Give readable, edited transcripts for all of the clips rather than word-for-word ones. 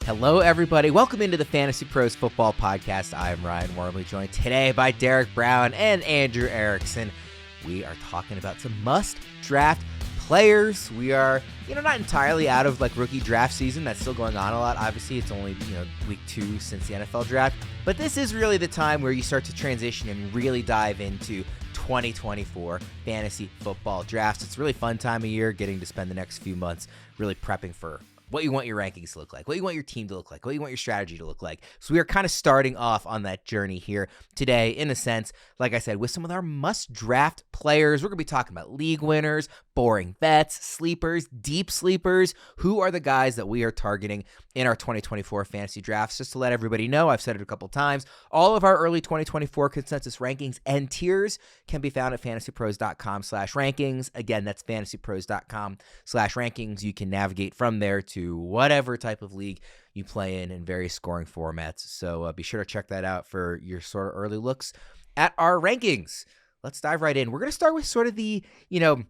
Hello, everybody. Welcome into the Fantasy Pros Football Podcast. I am Ryan Wormeli, joined today by Derek Brown and Andrew Erickson. We are talking about some must-draft players. We are, not entirely out of rookie draft season. That's still going on a lot. Obviously, it's only, week 2 since the NFL draft. But this is really the time where you start to transition and really dive into 2024 fantasy football drafts. It's a really fun time of year, getting to spend the next few months really prepping for what you want your rankings to look like, what you want your team to look like, what you want your strategy to look like. So we are kind of starting off on that journey here today, in a sense, like I said, with some of our must-draft players. We're going to be talking about league winners, boring vets, sleepers, deep sleepers. Who are the guys that we are targeting in our 2024 fantasy drafts? Just to let everybody know, I've said it a couple times, all of our early 2024 consensus rankings and tiers can be found at fantasypros.com/rankings. Again, that's fantasypros.com/rankings. You can navigate from there to whatever type of league you play in various scoring formats. So be sure to check that out for your sort of early looks at our rankings. Let's dive right in. We're going to start with sort of the, some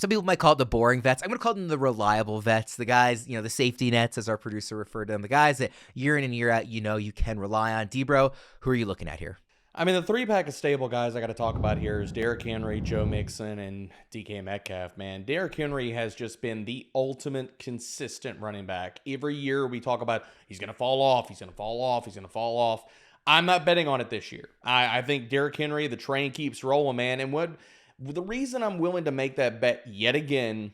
people might call it the boring vets. I'm going to call them the reliable vets, the guys, the safety nets, as our producer referred to them, the guys that year in and year out, you can rely on. D-Bro, who are you looking at here? I mean, the three-pack of stable guys I got to talk about here is Derrick Henry, Joe Mixon, and DK Metcalf, man. Derrick Henry has just been the ultimate consistent running back. Every year we talk about he's going to fall off, he's going to fall off, he's going to fall off. I'm not betting on it this year. I think Derrick Henry, the train keeps rolling, man. And the reason I'm willing to make that bet yet again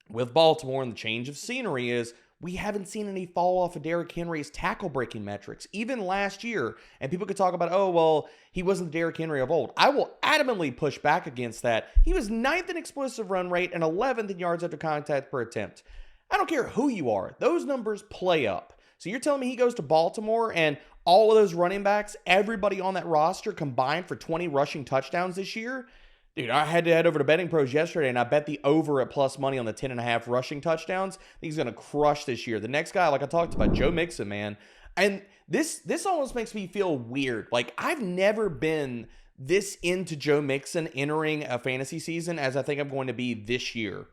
with Baltimore and the change of scenery is we haven't seen any fall off of Derrick Henry's tackle breaking metrics, even last year. And people could talk about, oh, well, he wasn't the Derrick Henry of old. I will adamantly push back against that. He was 9th in explosive run rate and 11th in yards after contact per attempt. I don't care who you are. Those numbers play up. So you're telling me he goes to Baltimore and all of those running backs, everybody on that roster combined for 20 rushing touchdowns this year? Dude, I had to head over to Betting Pros yesterday, and I bet the over at plus money on the 10.5 rushing touchdowns. I think he's going to crush this year. The next guy, like I talked about, Joe Mixon, man. And this almost makes me feel weird. Like, I've never been this into Joe Mixon entering a fantasy season as I think I'm going to be this year.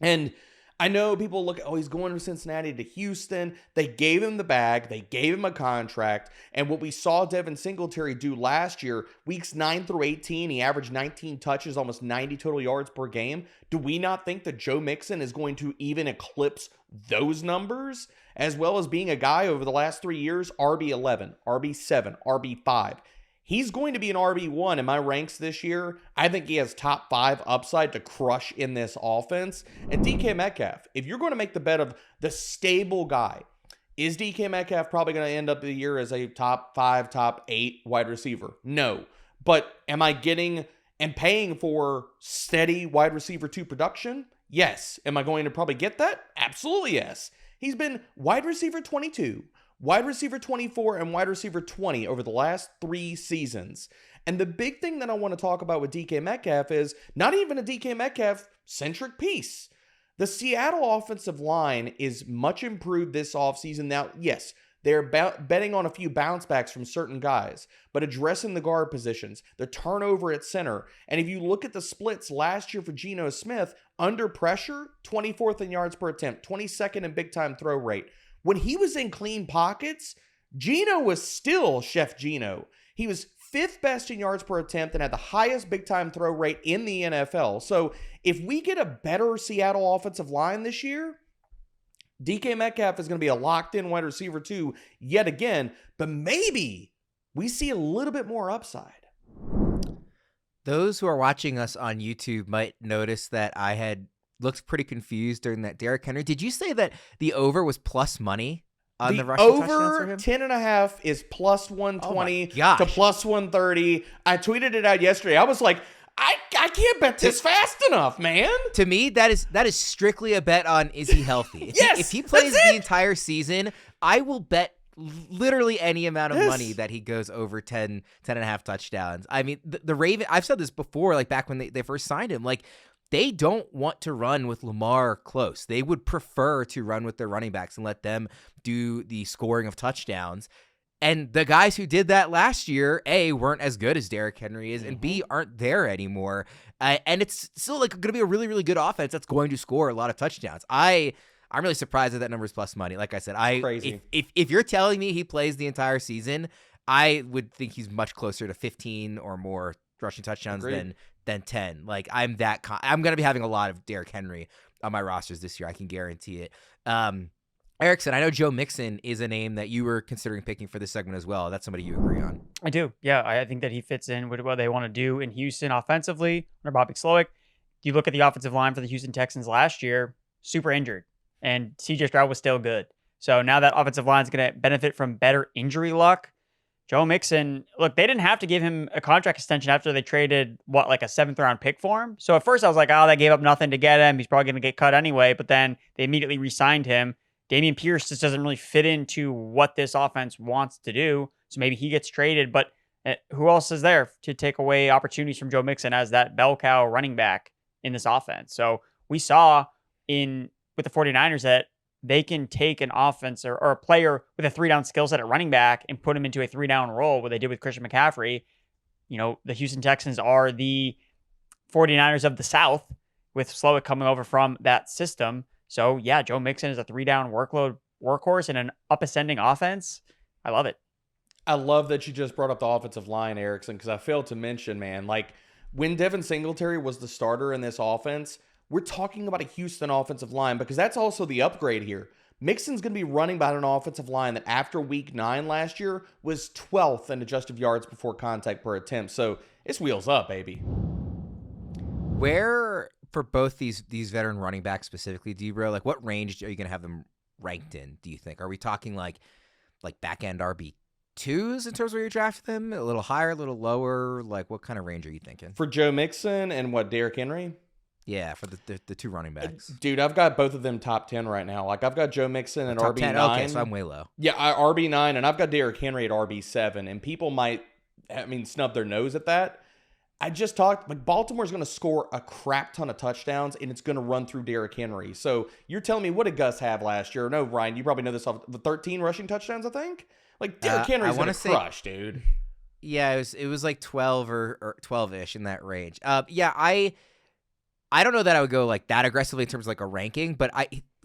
And I know people look at, oh, he's going from Cincinnati to Houston. They gave him the bag. They gave him a contract. And what we saw Devin Singletary do last year, weeks 9 through 18, he averaged 19 touches, almost 90 total yards per game. Do we not think that Joe Mixon is going to even eclipse those numbers? As well as being a guy over the last 3 years, RB11, RB7, RB5. He's going to be an RB1 in my ranks this year. I think he has top 5 upside to crush in this offense. And DK Metcalf, if you're going to make the bet of the stable guy, is DK Metcalf probably going to end up the year as a top 5, top 8 wide receiver? No. But am I getting and paying for steady wide receiver 2 production? Yes. Am I going to probably get that? Absolutely yes. He's been wide receiver 22, wide receiver 24, and wide receiver 20 over the last 3 seasons. And the big thing that I want to talk about with DK Metcalf is not even a DK Metcalf-centric piece. The Seattle offensive line is much improved this offseason. Now, yes, they're betting on a few bounce backs from certain guys, but addressing the guard positions, the turnover at center. And if you look at the splits last year for Geno Smith, under pressure, 24th in yards per attempt, 22nd in big-time throw rate. When he was in clean pockets, Geno was still Chef Geno. He was 5th best in yards per attempt and had the highest big-time throw rate in the NFL. So if we get a better Seattle offensive line this year, DK Metcalf is going to be a locked-in wide receiver 2 yet again, but maybe we see a little bit more upside. Those who are watching us on YouTube might notice that I had looked pretty confused during that Derrick Henry. Did you say that the over was plus money on the rushing touchdowns for him? The over 10.5 is plus 120 to plus 130. I tweeted it out yesterday. I was like, I can't bet this fast enough, man. To me, that is strictly a bet on is he healthy. If he plays the entire season, I will bet literally any amount of money that he goes over 10 and a half touchdowns. I mean, the Raven, I've said this before, like back when they first signed him, like they don't want to run with Lamar close. They would prefer to run with their running backs and let them do the scoring of touchdowns. And the guys who did that last year, A, weren't as good as Derrick Henry is, and B, aren't there anymore. And it's still like going to be a really, really good offense that's going to score a lot of touchdowns. I I'm really surprised that number is plus money. Like I said, Crazy. If you're telling me he plays the entire season, I would think he's much closer to 15 or more rushing touchdowns than 10. Like I'm I'm going to be having a lot of Derrick Henry on my rosters this year. I can guarantee it. Erickson, I know Joe Mixon is a name that you were considering picking for this segment as well. That's somebody you agree on. I do. Yeah, I think that he fits in with what they want to do in Houston offensively under Bobby Slowick. You look at the offensive line for the Houston Texans last year, super injured, and CJ Stroud was still good. So now that offensive line is going to benefit from better injury luck. Joe Mixon, look, they didn't have to give him a contract extension after they traded, like a 7th-round pick for him. So at first I was like, they gave up nothing to get him. He's probably going to get cut anyway. But then they immediately re-signed him. Dameon Pierce just doesn't really fit into what this offense wants to do. So maybe he gets traded. But who else is there to take away opportunities from Joe Mixon as that bell cow running back in this offense? So we saw with the 49ers that they can take an offense or a player with a 3-down skill set at running back and put him into a 3-down role, what they did with Christian McCaffrey. The Houston Texans are the 49ers of the South with Slowick coming over from that system. So, yeah, Joe Mixon is a 3-down workload workhorse in an up-ascending offense. I love it. I love that you just brought up the offensive line, Erickson, because I failed to mention, man, like when Devin Singletary was the starter in this offense, we're talking about a Houston offensive line because that's also the upgrade here. Mixon's going to be running by an offensive line that after week 9 last year was 12th in adjusted yards before contact per attempt. So it's wheels up, baby. Where, for both these veteran running backs specifically, D-Bro, like what range are you going to have them ranked in, do you think? Are we talking like back-end RB2s in terms of where you draft them? A little higher, a little lower? Like what kind of range are you thinking? For Joe Mixon and Derrick Henry? Yeah, for the two running backs. Dude, I've got both of them top 10 right now. Like, I've got Joe Mixon at RB9. 10? Okay, so I'm way low. Yeah, RB9, and I've got Derrick Henry at RB7. And people might, snub their nose at that. I just talked, Baltimore's going to score a crap ton of touchdowns, and it's going to run through Derrick Henry. So you're telling me, what did Gus have last year? No, Ryan, you probably know this off the 13 rushing touchdowns, I think? Derrick Henry's going to crush, dude. Yeah, it was like 12 or 12-ish in that range. I don't know that I would go like that aggressively in terms of like a ranking, but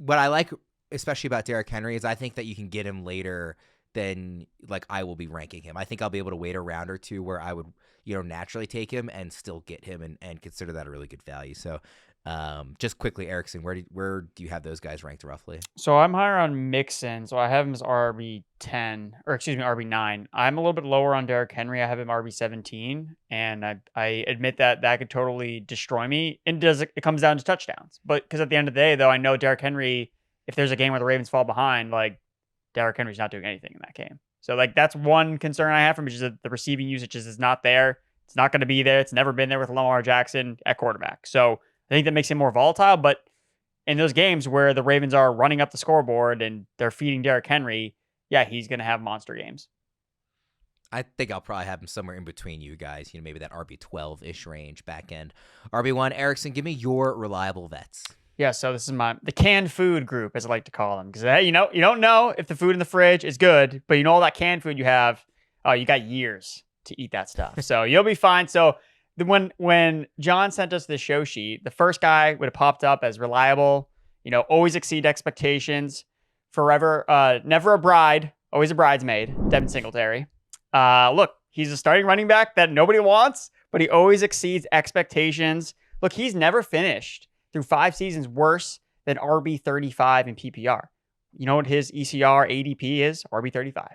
what I like especially about Derrick Henry is I think that you can get him later than like I will be ranking him. I think I'll be able to wait a round or two where I would, naturally take him and still get him and consider that a really good value. So just quickly, Erickson, where do you have those guys ranked roughly? So I'm higher on Mixon. So I have him as RB10, or excuse me, RB9. I'm a little bit lower on Derrick Henry. I have him RB17, and I admit that could totally destroy me. And it comes down to touchdowns. But because at the end of the day, though, I know Derrick Henry, if there's a game where the Ravens fall behind, like Derrick Henry's not doing anything in that game. So like that's one concern I have from him, is that the receiving usage is not there. It's not going to be there. It's never been there with Lamar Jackson at quarterback. So I think that makes him more volatile, but in those games where the Ravens are running up the scoreboard and they're feeding Derrick Henry, yeah, he's going to have monster games. I think I'll probably have him somewhere in between you guys, maybe that RB12-ish range back end. RB1, Erickson, give me your reliable vets. Yeah, so this is the canned food group, as I like to call them, because you don't know if the food in the fridge is good, but all that canned food you have, you got years to eat that stuff. So you'll be fine. So when John sent us the show sheet, the first guy would have popped up as reliable, always exceed expectations, forever, never a bride, always a bridesmaid, Devin Singletary. Look, he's a starting running back that nobody wants, but he always exceeds expectations. Look, he's never finished through 5 seasons worse than RB35 in PPR. You know what his ECR ADP is? RB35.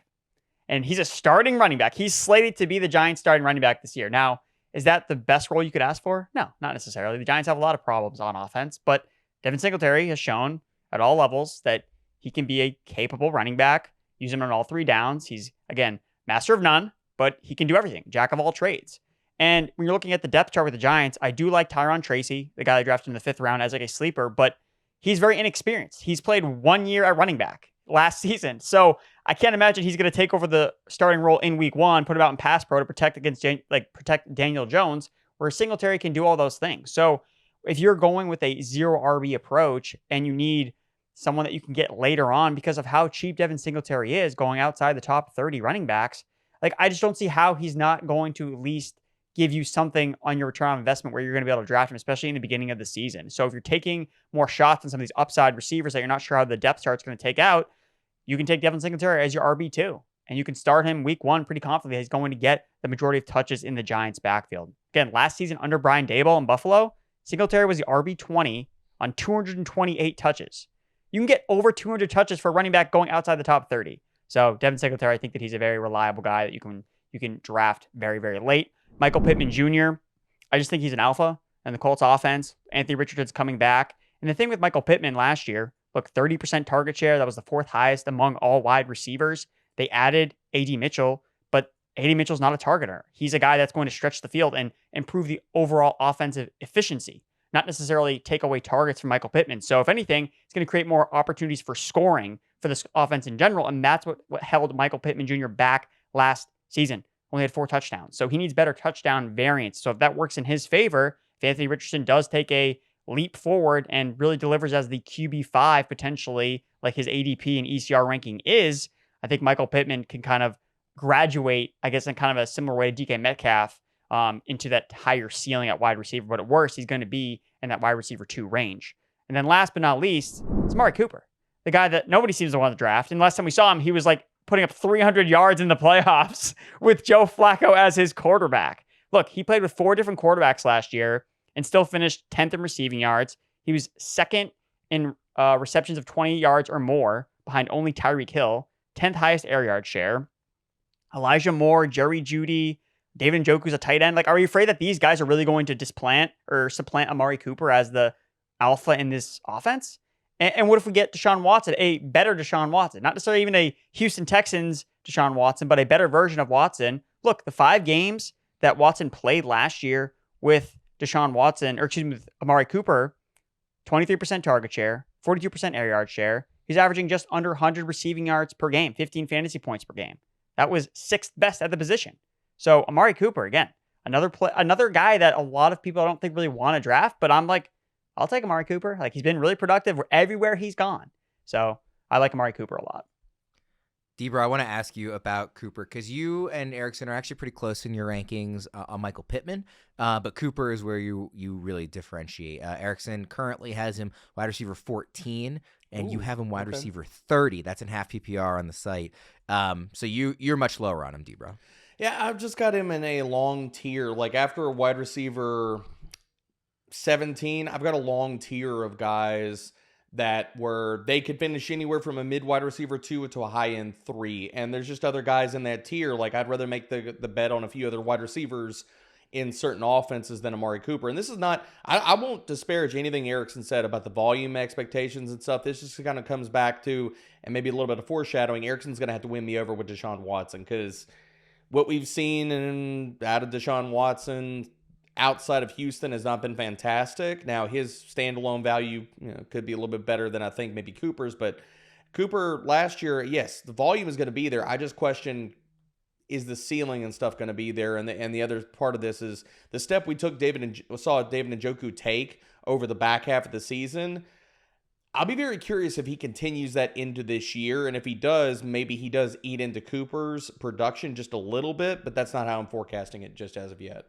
And he's a starting running back. He's slated to be the Giants starting running back this year. Now, is that the best role you could ask for? No, not necessarily. The Giants have a lot of problems on offense, but Devin Singletary has shown at all levels that he can be a capable running back. Use him on all 3 downs. He's, again, master of none, but he can do everything. Jack of all trades. And when you're looking at the depth chart with the Giants, I do like Tyron Tracy, the guy they drafted in the 5th round, as like a sleeper, but he's very inexperienced. He's played 1 year at running back last season. So I can't imagine he's going to take over the starting role in week 1, put him out in pass pro to protect Daniel Jones, where Singletary can do all those things. So if you're going with a 0 RB approach and you need someone that you can get later on because of how cheap Devin Singletary is going outside the top 30 running backs, like I just don't see how he's not going to at least give you something on your return on investment where you're going to be able to draft him, especially in the beginning of the season. So if you're taking more shots on some of these upside receivers that you're not sure how the depth chart's going to take out, you can take Devin Singletary as your RB2. And you can start him week 1 pretty confidently. He's going to get the majority of touches in the Giants' backfield. Again, last season under Brian Daboll in Buffalo, Singletary was the RB20 on 228 touches. You can get over 200 touches for a running back going outside the top 30. So Devin Singletary, I think that he's a very reliable guy that you can draft very, very late. Michael Pittman Jr., I just think he's an alpha in the Colts offense. Anthony Richardson's coming back. And the thing with Michael Pittman last year, look, 30% target share. That was the 4th highest among all wide receivers. They added A.D. Mitchell, but A.D. Mitchell's not a targeter. He's a guy that's going to stretch the field and improve the overall offensive efficiency, not necessarily take away targets from Michael Pittman. So if anything, it's going to create more opportunities for scoring for this offense in general. And that's what held Michael Pittman Jr. back last season. Only had 4 touchdowns. So he needs better touchdown variance. So if that works in his favor, if Anthony Richardson does take a leap forward and really delivers as the QB5 potentially, like his ADP and ECR ranking is, I think Michael Pittman can kind of graduate, I guess, in kind of a similar way to DK Metcalf into that higher ceiling at wide receiver. But at worst, he's going to be in that wide receiver 2 range. And then last but not least, it's Amari Cooper, the guy that nobody seems to want to draft. And last time we saw him, he was like putting up 300 yards in the playoffs with Joe Flacco as his quarterback. Look, he played with 4 different quarterbacks last year and still finished 10th in receiving yards. He was 2nd in receptions of 20 yards or more behind only Tyreek Hill, 10th highest air yard share. Elijah Moore, Jerry Jeudy, David Njoku's a tight end. Like, are you afraid that these guys are really going to supplant Amari Cooper as the alpha in this offense? And what if we get Deshaun Watson, a better Deshaun Watson? Not necessarily even a Houston Texans Deshaun Watson, but a better version of Watson. Look, the 5 games that Watson played last year with with Amari Cooper, 23% target share, 42% air yard share. He's averaging just under 100 receiving yards per game, 15 fantasy points per game. That was 6th best at the position. So Amari Cooper, again, another guy that a lot of people I don't think really want to draft, but I'm like, I'll take Amari Cooper. Like, he's been really productive everywhere he's gone. So I like Amari Cooper a lot. Debra, I want to ask you about Cooper because you and Erickson are actually pretty close in your rankings on Michael Pittman, but Cooper is where you really differentiate. Erickson currently has him wide receiver 14, and you have him wide receiver 30. That's in half PPR on the site. So you're much lower on him, Debra. Yeah, I've just got him in a long tier. Like, after a wide receiver 17, I've got a long tier of guys that they could finish anywhere from a mid wide receiver 2 to a high end 3. And there's just other guys in that tier. Like, I'd rather make the bet on a few other wide receivers in certain offenses than Amari Cooper. And this is not, I won't disparage anything Erickson said about the volume expectations and stuff. This just kind of comes back to, and maybe a little bit of foreshadowing, Erickson's going to have to win me over with Deshaun Watson, because what we've seen out of Deshaun Watson outside of Houston has not been fantastic. Now, his standalone value could be a little bit better than I think maybe Cooper's, but Cooper last year, yes, the volume is going to be there. I just question, is the ceiling and stuff going to be there? And the other part of this is the step we saw David Njoku take over the back half of the season. I'll be very curious if he continues that into this year. And if he does, maybe he does eat into Cooper's production just a little bit, but that's not how I'm forecasting it just as of yet.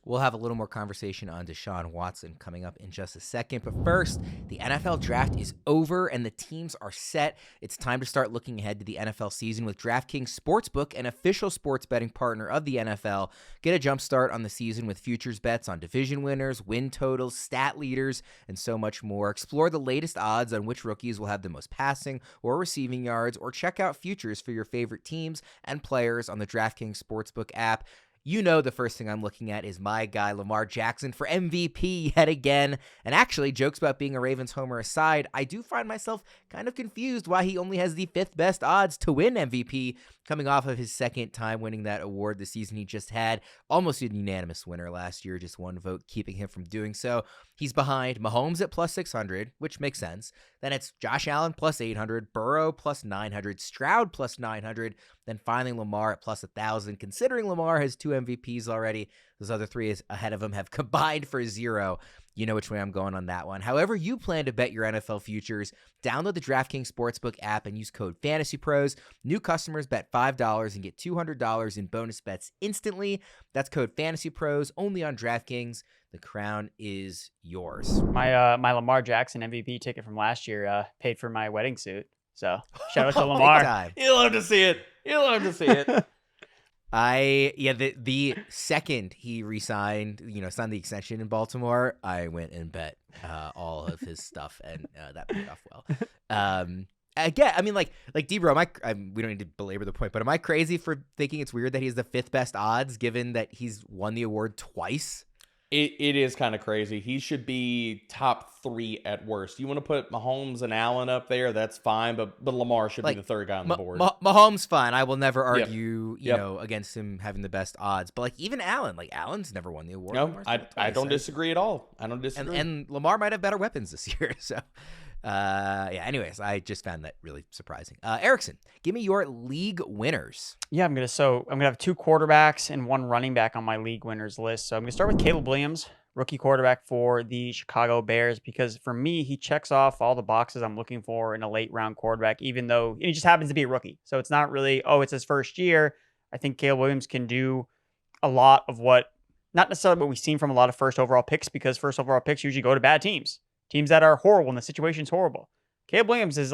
We'll have a little more conversation on Deshaun Watson coming up in just a second. But first, the NFL draft is over and the teams are set. It's time to start looking ahead to the NFL season with DraftKings Sportsbook, an official sports betting partner of the NFL. Get a jump start on the season with futures bets on division winners, win totals, stat leaders, and so much more. Explore the latest odds on which rookies will have the most passing or receiving yards, or check out futures for your favorite teams and players on the DraftKings Sportsbook app. You know the first thing I'm looking at is my guy Lamar Jackson for MVP yet again. And actually, jokes about being a Ravens homer aside, I do find myself kind of confused why he only has the 5th best odds to win MVP, coming off of his 2nd time winning that award the season he just had. Almost a unanimous winner last year, just 1 vote keeping him from doing so. He's behind Mahomes at plus 600, which makes sense. Then it's Josh Allen plus 800, Burrow plus 900, Stroud plus 900, then finally Lamar at plus 1,000. Considering Lamar has 2 MVPs already, those other 3 ahead of him have combined for 0. You know which way I'm going on that one. However you plan to bet your NFL futures, download the DraftKings Sportsbook app and use code FantasyPros. New customers bet $5 and get $200 in bonus bets instantly. That's code FantasyPros only on DraftKings. The crown is yours. My Lamar Jackson MVP ticket from last year paid for my wedding suit. So shout out to Lamar. You'll love to see it. You'll love to see it. The second he resigned, signed the extension in Baltimore, I went and bet all of his stuff, and that paid off well. Again, I mean, like D-Bro, we don't need to belabor the point, but am I crazy for thinking it's weird that he's the 5th best odds, given that he's won the award twice? It is kind of crazy. He should be top 3 at worst. You want to put Mahomes and Allen up there, that's fine, but Lamar should be the 3rd guy on the board. Mahomes fine. I will never argue, against him having the best odds. But even Allen, Allen's never won the award. No, I don't disagree at all. I don't disagree. And Lamar might have better weapons this year. So, anyways, I just found that really surprising. Erickson, give me your league winners. Yeah, I'm gonna have 2 quarterbacks and 1 running back on my league winners list. So I'm gonna start with Caleb Williams, rookie quarterback for the Chicago Bears, because for me, he checks off all the boxes I'm looking for in a late round quarterback, even though he just happens to be a rookie. So it's not really, it's his first year. I think Caleb Williams can do a lot of not necessarily what we've seen from a lot of first overall picks, because first overall picks usually go to bad teams that are horrible and the situation's horrible. Caleb Williams is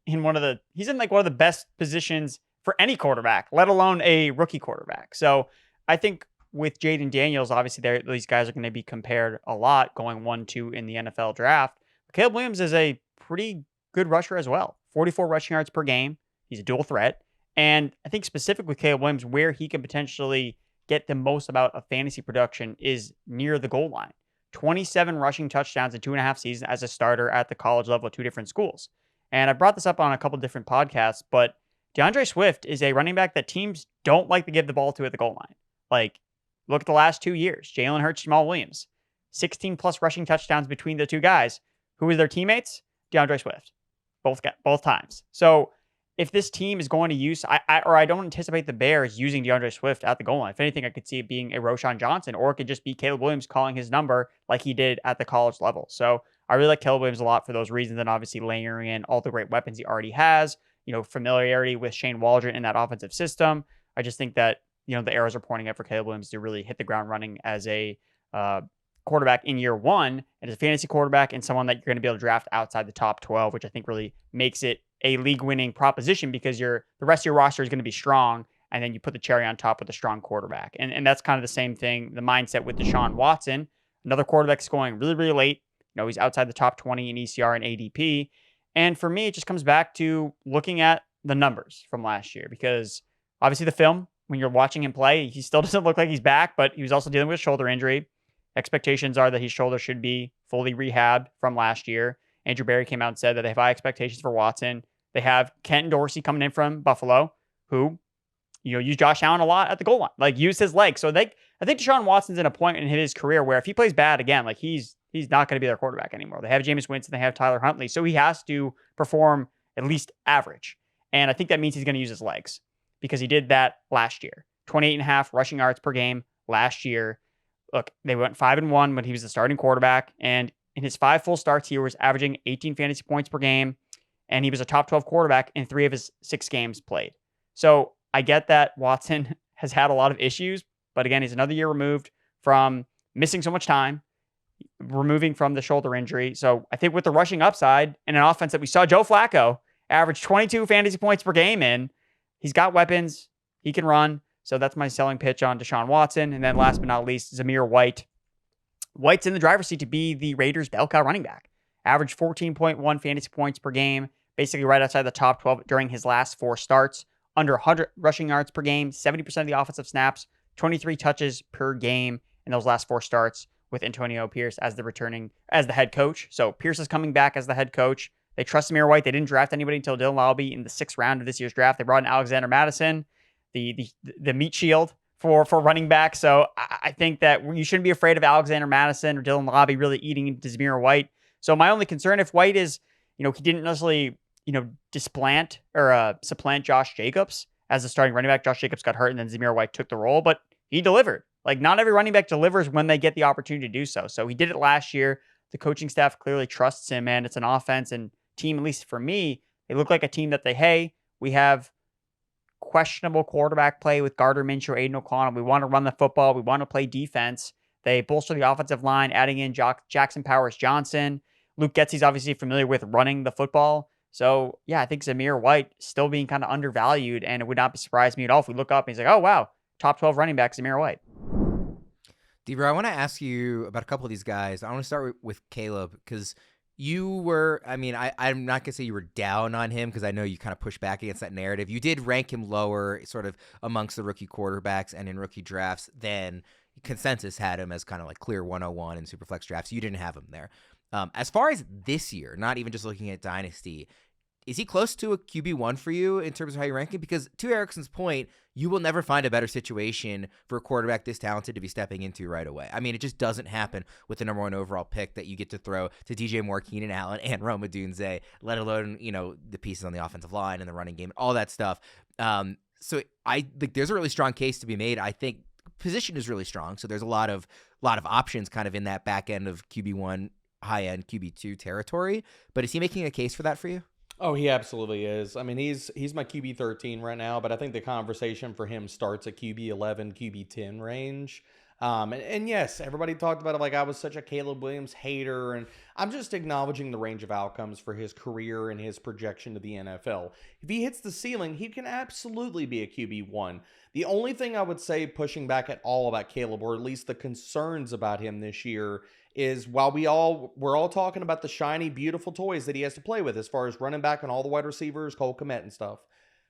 in one of the best positions for any quarterback, let alone a rookie quarterback. So I think with Jayden Daniels, obviously these guys are going to be compared a lot going 1-2 in the NFL draft. Caleb Williams is a pretty good rusher as well. 44 rushing yards per game. He's a dual threat. And I think specific with Caleb Williams, where he can potentially get the most about a fantasy production is near the goal line. 27 rushing touchdowns in 2.5 seasons as a starter at the college level at 2 different schools. And I brought this up on a couple different podcasts, but DeAndre Swift is a running back that teams don't like to give the ball to at the goal line. Look at the last 2 years. Jalen Hurts, Jamal Williams. 16 plus rushing touchdowns between the 2 guys. Who is their teammates? DeAndre Swift. Both times. So if this team is going to use, I don't anticipate the Bears using DeAndre Swift at the goal line. If anything, I could see it being a Roschon Johnson, or it could just be Caleb Williams calling his number like he did at the college level. So I really like Caleb Williams a lot for those reasons, and obviously layering in all the great weapons he already has, familiarity with Shane Waldron in that offensive system. I just think that, the arrows are pointing out for Caleb Williams to really hit the ground running as a quarterback in year 1, and as a fantasy quarterback, and someone that you're going to be able to draft outside the top 12, which I think really makes it a league-winning proposition, because the rest of your roster is going to be strong, and then you put the cherry on top with a strong quarterback. And that's kind of the same thing, the mindset with Deshaun Watson, another quarterback scoring really, really late. He's outside the top 20 in ECR and ADP. And for me, it just comes back to looking at the numbers from last year, because obviously the film, when you're watching him play, he still doesn't look like he's back, but he was also dealing with a shoulder injury. Expectations are that his shoulder should be fully rehabbed from last year. Andrew Berry came out and said that they have high expectations for Watson. They have Kenton Dorsey coming in from Buffalo, who, use Josh Allen a lot at the goal line, use his legs. So I think Deshaun Watson's in a point in his career where if he plays bad again, he's not going to be their quarterback anymore. They have Jameis Winston, they have Tyler Huntley, so he has to perform at least average. And I think that means he's going to use his legs, because he did that last year. 28.5 rushing yards per game last year. Look, they went 5-1 when he was the starting quarterback, and in his 5 full starts, he was averaging 18 fantasy points per game, and he was a top 12 quarterback in 3 of his 6 games played. So I get that Watson has had a lot of issues, but again, he's another year removed from missing so much time, removing from the shoulder injury. So I think with the rushing upside and an offense that we saw Joe Flacco average 22 fantasy points per game in, he's got weapons, he can run. So that's my selling pitch on Deshaun Watson. And then last but not least, Zamir White. White's in the driver's seat to be the Raiders' bell cow running back. Averaged 14.1 fantasy points per game, basically right outside the top 12 during his last 4 starts. Under 100 rushing yards per game, 70% of the offensive snaps, 23 touches per game in those last 4 starts with Antonio Pierce as the head coach. So Pierce is coming back as the head coach. They trust Zamir White. They didn't draft anybody until Dylan Lowby in the 6th round of this year's draft. They brought in Alexander Madison, the meat shield for running back. So I think that you shouldn't be afraid of Alexander Madison or Dylan Lowby really eating into Zamir White. So my only concern, if White is, he didn't necessarily, supplant Josh Jacobs as the starting running back. Josh Jacobs got hurt and then Zamir White took the role, but he delivered. Like, not every running back delivers when they get the opportunity to do so. So he did it last year. The coaching staff clearly trusts him, and it's an offense and team, at least for me, they look like a team that we have questionable quarterback play with Gardner Minshew, Aiden O'Connell. We want to run the football. We want to play defense. They bolster the offensive line, adding in Jackson Powers Johnson. Luke Getsy's obviously familiar with running the football. So, yeah, I think Zamir White still being kind of undervalued, and it would not surprise me at all if we look up and he's like, oh, wow, top 12 running back, Zamir White. D-Bro, I want to ask you about a couple of these guys. I want to start with Caleb because you were, I'm not going to say you were down on him because I know you kind of pushed back against that narrative. You did rank him lower sort of amongst the rookie quarterbacks and in rookie drafts than consensus had him as kind of like clear 101 in Superflex drafts. You didn't have him there. As far as this year, not even just looking at Dynasty, is he close to a QB1 for you in terms of how you rank him? Because to Erickson's point, you will never find a better situation for a quarterback this talented to be stepping into right away. I mean, it just doesn't happen with the number one overall pick that you get to throw to DJ Moore, Keenan Allen, and Rome Odunze, let alone, the pieces on the offensive line and the running game, all that stuff. So I think there's a really strong case to be made. I think position is really strong. So there's a lot of options kind of in that back end of QB1, high end QB2 territory. But is he making a case for that for you? Oh, he absolutely is. I mean, he's my QB 13 right now, but I think the conversation for him starts at QB 11, QB 10 range. And yes, everybody talked about it like I was such a Caleb Williams hater, and I'm just acknowledging the range of outcomes for his career and his projection to the NFL. If he hits the ceiling, he can absolutely be a QB1. The only thing I would say pushing back at all about Caleb, or at least the concerns about him this year, is while we're all talking about the shiny, beautiful toys that he has to play with as far as running back and all the wide receivers, Cole Kmet and stuff,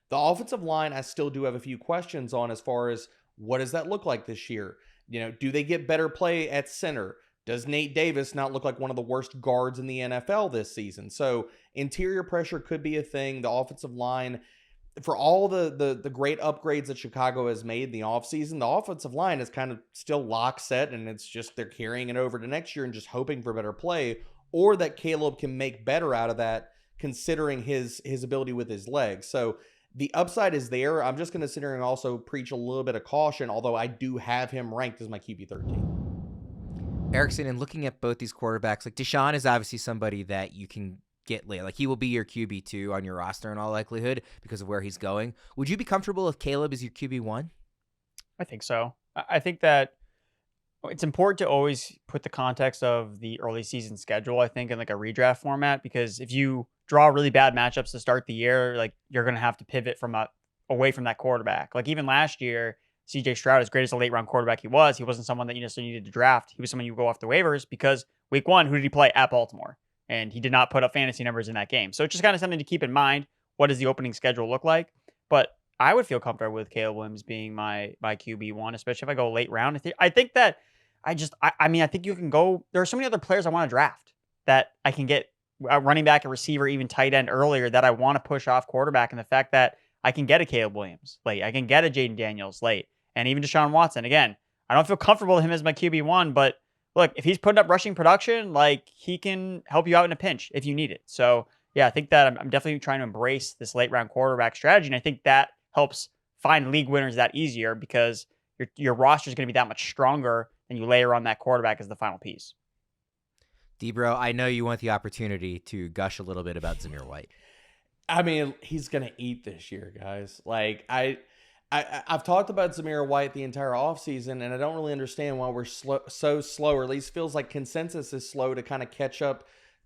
the offensive line I still do have a few questions on as far as what does that look like this year? Do they get better play at center? Does Nate Davis not look like one of the worst guards in the NFL this season? So interior pressure could be a thing. The offensive line, for all the great upgrades that Chicago has made in the offseason, the offensive line is kind of still lock set, and it's just they're carrying it over to next year and just hoping for better play, or that Caleb can make better out of that considering his ability with his legs. So the upside is there. I'm just going to sit here and also preach a little bit of caution, although I do have him ranked as my QB 13. Erickson, in looking at both these quarterbacks, like Deshaun is obviously somebody that you can get late. Like he will be your QB2 on your roster in all likelihood because of where he's going. Would you be comfortable if Caleb is your QB1? I think so. I think that it's important to always put the context of the early season schedule, I think, in like a redraft format, because if you draw really bad matchups to start the year, like you're going to have to pivot away from that quarterback. Like even last year, CJ Stroud, as great as a late round quarterback he wasn't someone that you necessarily needed to draft. He was someone you go off the waivers because week one, who did he play at Baltimore? And he did not put up fantasy numbers in that game. So it's just kind of something to keep in mind. What does the opening schedule look like? But I would feel comfortable with Caleb Williams being my QB1, especially if I go late round. I think that I think you can go. There are so many other players I want to draft that I can get a running back, a receiver, even tight end earlier that I want to push off quarterback. And the fact that I can get a Caleb Williams late, I can get a Jayden Daniels late, and even Deshaun Watson. Again, I don't feel comfortable with him as my QB1, but look, if he's putting up rushing production, like he can help you out in a pinch if you need it. So yeah, I think that I'm definitely trying to embrace this late round quarterback strategy. And I think that helps find league winners that easier because your roster is going to be that much stronger and you layer on that quarterback as the final piece. D-Bro, I know you want the opportunity to gush a little bit about Zamir White. I mean, he's going to eat this year, guys. Like, I've talked about Zamir White the entire offseason, and I don't really understand why we're so slow, or at least feels like consensus is slow to kind of catch up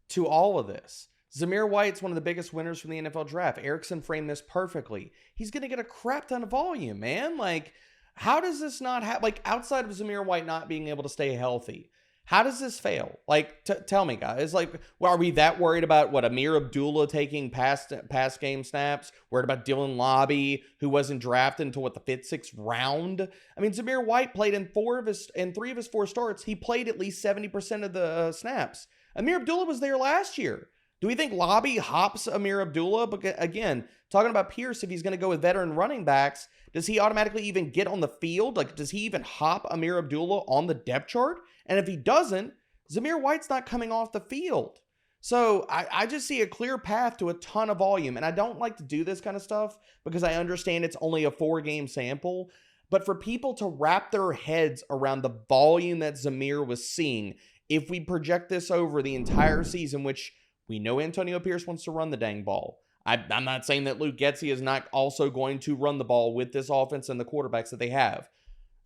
to all of this. Zamir White's one of the biggest winners from the NFL draft. Erickson framed this perfectly. He's going to get a crap ton of volume, man. Like, how does this not happen? Like, outside of Zamir White not being able to stay healthy, how does this fail? Like, tell me, guys. Like, well, are we that worried about Amir Abdullah taking past game snaps? Worried about Dylan Lobby, who wasn't drafted until the 5th, 6th round? I mean, Zamir White played in 3 of his 4 starts. He played at least 70% of the snaps. Amir Abdullah was there last year. Do we think Lobby hops Amir Abdullah? Because again, talking about Pierce, if he's going to go with veteran running backs, does he automatically even get on the field? Like, does he even hop Amir Abdullah on the depth chart? And if he doesn't, Zamir White's not coming off the field. So I just see a clear path to a ton of volume. And I don't like to do this kind of stuff because I understand it's only a 4-game sample. But for people to wrap their heads around the volume that Zamir was seeing, if we project this over the entire season, which we know Antonio Pierce wants to run the dang ball. I'm not saying that Luke Getsy is not also going to run the ball with this offense and the quarterbacks that they have.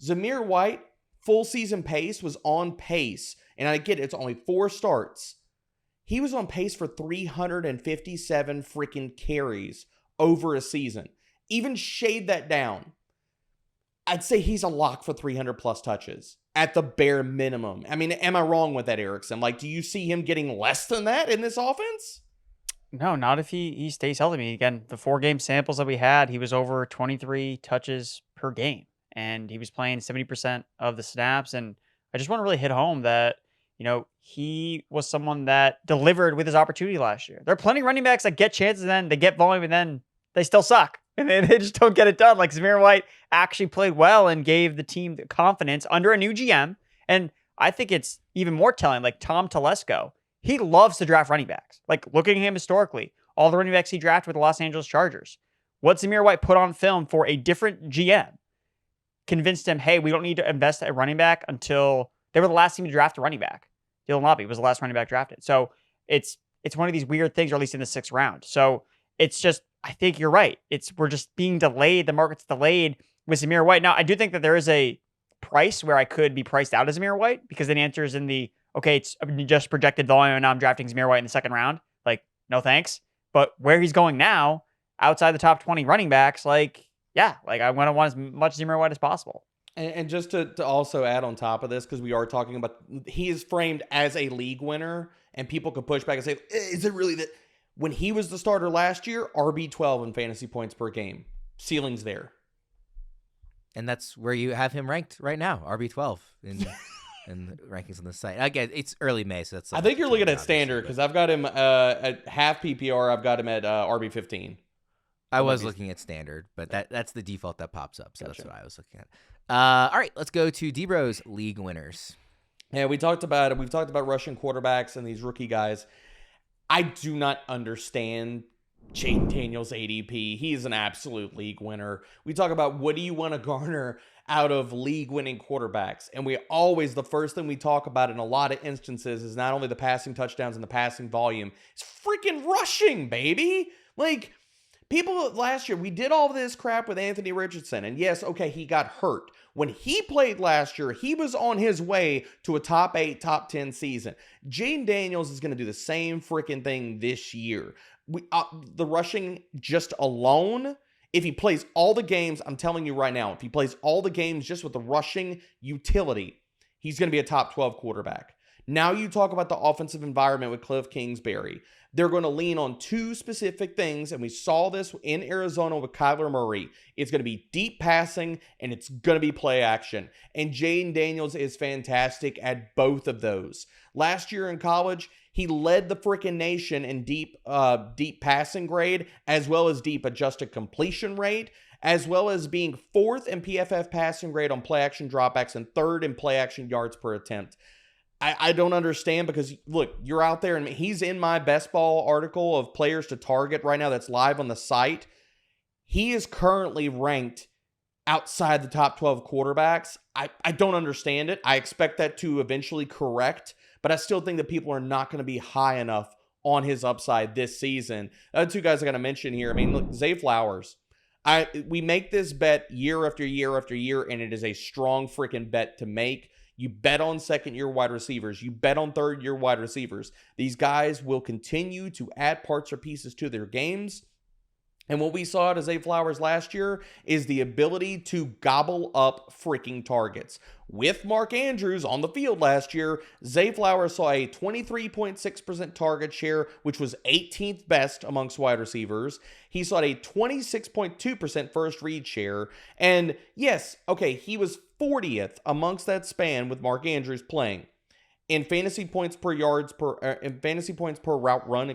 Zamir White, full season pace, was on pace. And I get it, it's only 4 starts. He was on pace for 357 freaking carries over a season. Even shade that down. I'd say he's a lock for 300 plus touches at the bare minimum. I mean, am I wrong with that, Erickson? Like, do you see him getting less than that in this offense? No, not if he stays healthy. I mean, again, the 4-game samples that we had, he was over 23 touches per game, and he was playing 70% of the snaps. And I just want to really hit home that, he was someone that delivered with his opportunity last year. There are plenty of running backs that get chances and then they get volume and then they still suck. And they just don't get it done. Like Zamir White actually played well and gave the team the confidence under a new GM. And I think it's even more telling, like Tom Telesco, he loves to draft running backs. Like looking at him historically, all the running backs he drafted with the Los Angeles Chargers. What Zamir White put on film for a different GM convinced him, hey, we don't need to invest at running back until they were the last team to draft a running back. Dylan Lobby was the last running back drafted. So it's one of these weird things, or at least in the 6th round. So it's just, I think you're right. We're just being delayed. The market's delayed with Zamir White. Now, I do think that there is a price where I could be priced out as Zamir White, because then the answer is in the, okay, it's just projected volume and now I'm drafting Zamir White in the 2nd round. Like, no thanks. But where he's going now, outside the top 20 running backs, like, yeah, like I want to want as much Zamir White as possible. And just to also add on top of this, because we are talking about, he is framed as a league winner, and people could push back and say, is it really that? When he was the starter last year, RB12 in fantasy points per game. Ceiling's there. And that's where you have him ranked right now, RB12 in the rankings on the site. Again, it's early May, so that's... I think you're looking at standard, because I've got him at half PPR. I've got him at RB15. I was looking at standard, but that's the default that pops up, so gotcha. That's what I was looking at. All right, let's go to D-Bros league winners. Yeah, we've talked about rushing quarterbacks and these rookie guys. I do not understand Jayden Daniels' ADP. He's an absolute league winner. We talk about what do you want to garner out of league-winning quarterbacks, and the first thing we talk about in a lot of instances is not only the passing touchdowns and the passing volume, it's freaking rushing, baby. Like, people last year, we did all this crap with Anthony Richardson, and yes, okay, he got hurt. When he played last year, he was on his way to a top 8, top 10 season. Jayden Daniels is going to do the same freaking thing this year. The rushing just alone, if he plays all the games, I'm telling you right now, if he plays all the games just with the rushing utility, he's going to be a top 12 quarterback. Now you talk about the offensive environment with Cliff Kingsbury. They're going to lean on 2 specific things, and we saw this in Arizona with Kyler Murray. It's going to be deep passing, and it's going to be play action. And Jayden Daniels is fantastic at both of those. Last year in college, he led the freaking nation in deep passing grade, as well as deep adjusted completion rate, as well as being 4th in PFF passing grade on play action dropbacks and 3rd in play action yards per attempt. I don't understand, because, look, you're out there, and he's in my best ball article of players to target right now that's live on the site. He is currently ranked outside the top 12 quarterbacks. I don't understand it. I expect that to eventually correct, but I still think that people are not going to be high enough on his upside this season. 2 guys I got to mention here. I mean, look, Zay Flowers. We make this bet year after year after year, and it is a strong freaking bet to make. You bet on 2nd-year wide receivers. You bet on 3rd-year wide receivers. These guys will continue to add parts or pieces to their games. And what we saw out of Zay Flowers last year is the ability to gobble up freaking targets. With Mark Andrews on the field last year, Zay Flowers saw a 23.6% target share, which was 18th best amongst wide receivers. He saw a 26.2% first read share. And yes, okay, he was 40th amongst that span with Mark Andrews playing. In fantasy points per route run,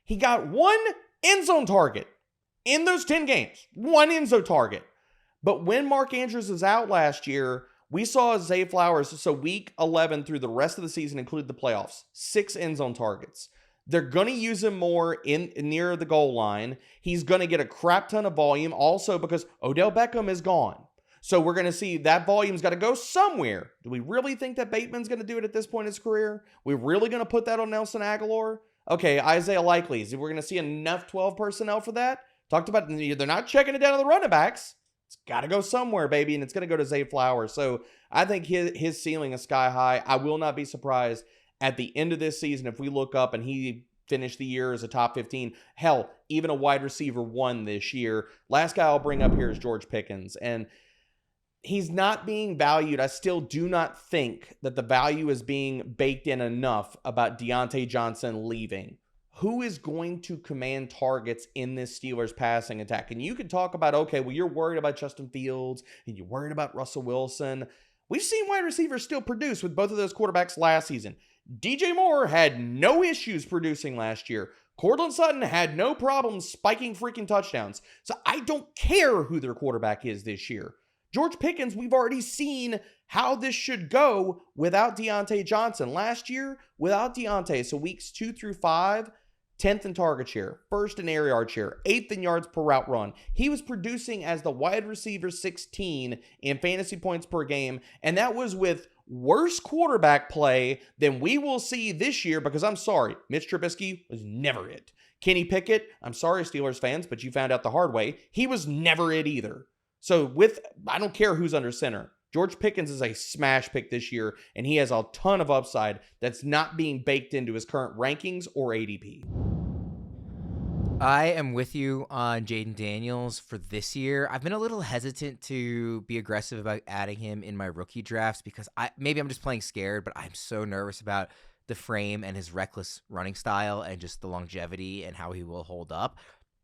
he got 1 end zone target in those 10 games. 1 end zone target. But when Mark Andrews was out last year, we saw Zay Flowers, so week 11 through the rest of the season, including the playoffs, 6 end zone targets. They're going to use him more near the goal line. He's going to get a crap ton of volume also because Odell Beckham is gone. So we're going to see that volume's got to go somewhere. Do we really think that Bateman's going to do it at this point in his career? We're really going to put that on Nelson Aguilar? Okay, Isaiah Likely. We're going to see enough 12 personnel for that? Talked about they're not checking it down to the running backs. It's got to go somewhere, baby, and it's going to go to Zay Flowers. So I think his ceiling is sky high. I will not be surprised at the end of this season if we look up and he finished the year as a top 15. Hell, even a wide receiver 1 this year. Last guy I'll bring up here is George Pickens. And he's not being valued. I still do not think that the value is being baked in enough about Deontay Johnson leaving. Who is going to command targets in this Steelers passing attack? And you can talk about, okay, well, you're worried about Justin Fields and you're worried about Russell Wilson. We've seen wide receivers still produce with both of those quarterbacks last season. DJ Moore had no issues producing last year. Cortland Sutton had no problems spiking freaking touchdowns. So I don't care who their quarterback is this year. George Pickens, we've already seen how this should go without Deontay Johnson. Last year, without Deontay, so weeks 2 through 5, 10th in target share, 1st in air yard share, 8th in yards per route run. He was producing as the wide receiver 16 in fantasy points per game, and that was with worse quarterback play than we will see this year, because I'm sorry, Mitch Trubisky was never it. Kenny Pickett, I'm sorry, Steelers fans, but you found out the hard way, he was never it either. So I don't care who's under center. George Pickens is a smash pick this year, and he has a ton of upside that's not being baked into his current rankings or ADP. I am with you on Jayden Daniels for this year. I've been a little hesitant to be aggressive about adding him in my rookie drafts because maybe I'm just playing scared, but I'm so nervous about the frame and his reckless running style and just the longevity and how he will hold up.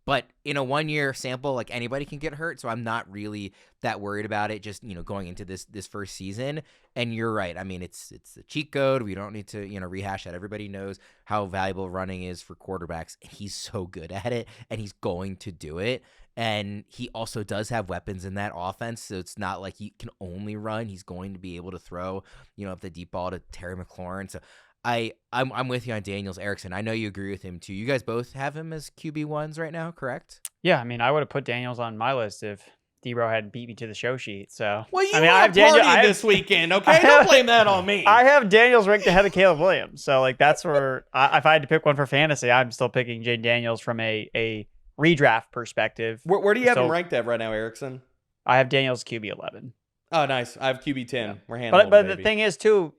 But in a 1-year sample, like, anybody can get hurt, so I'm not really that worried about it just, going into this first season. And you're right. I mean, it's a cheat code. We don't need to, rehash that. Everybody knows how valuable running is for quarterbacks, and he's so good at it, and he's going to do it. And he also does have weapons in that offense, so it's not like he can only run. He's going to be able to throw, up the deep ball to Terry McLaurin. So I'm with you on Daniels. Erickson, I know you agree with him too. You guys both have him as QB1s right now, correct? Yeah, I mean, I would have put Daniels on my list if D-Bro hadn't beat me to the show sheet. So, well, you I have partying this weekend, okay? Don't blame that on me. I have Daniels ranked ahead of Caleb Williams. So, that's where if I had to pick one for fantasy, I'm still picking Jayden Daniels from a redraft perspective. Where do you have him ranked at right now, Erickson? I have Daniels QB 11. Oh, nice. I have QB 10. Yeah. We're handling But the thing is, too,